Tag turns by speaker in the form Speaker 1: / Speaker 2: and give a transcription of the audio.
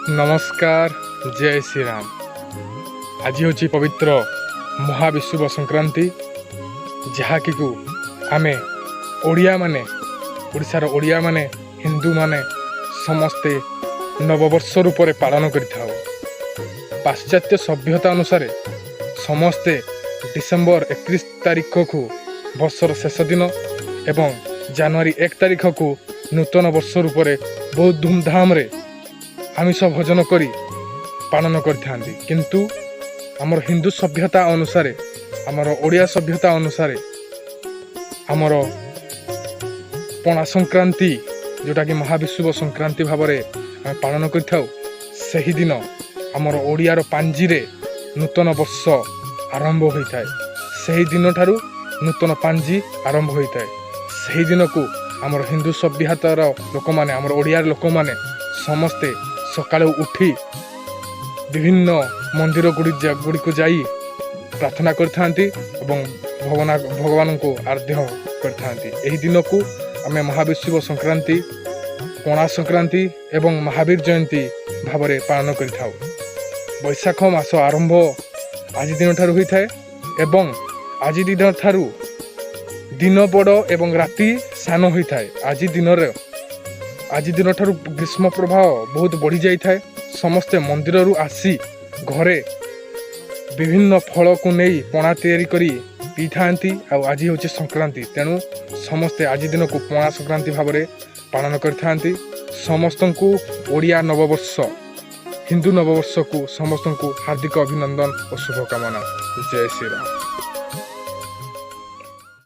Speaker 1: नमस्कार जय श्री राम। आज हूँ पवित्र महाविषुव संक्रांति जहाँकि आमे ओडिया माने ओडिशार ओडिया माने हिंदू माने समस्ते नववर्ष रूप में पालन करिथाउ। पाश्चात्य सभ्यता अनुसार समस्ते डिसेम्बर 31 तारीख को वर्षर शेष दिन एवं जनवरी 1 तारीख को नूतन वर्ष रूप में बहुत धूमधाम रे आमिष भोजन करी पालन करथांती। किंतु आमर हिंदू सभ्यता अनुसार आमर ओडिया सभ्यता अनुसार आमर पणा संक्रांति जोटा कि महाविषुव संक्रांति भाव में आम पालन करिथाउ। सही दिन आमर ओडियार पांजी रे नूतन वर्ष आरंभ होइथाय। सही दिन ठारू नूतन पांजी आरंभ होइथाय। सही दिन को आमर हिंदू सभ्यतार लोक माने आमर ओडियार लोक माने समस्ते सकाळु उठी विभिन्न मंदिर गुड़ी को जाई प्रार्थना करथांती एवं भगवान को आराध्य करथांती। एही दिन को आमे महाविषुव संक्रांति, पणा संक्रांति एवं महावीर जयंती भाव में पालन करिथाउ। बैशाख मास आरंभ आज दिन ठारू होइथाय एवं आज दिन ठारू दिन बड़ एवं राति सान होइथाय। आज दिन ठारू ग्रीष्म प्रभाव बहुत बढ़ी जाए। समस्ते मंदिर रु आसी घरे विभिन्न फल को नहीं पणा तैयारी करी पी था। आज हूँ संक्रांति, तेणु समस्ते आज दिन को पणा संक्रांति भाव में पालन करथांती। समस्त को ओडिया नववर्ष हिंदू नववर्ष को समस्त को हार्दिक अभिनंदन और शुभकामना। जय श्री राम।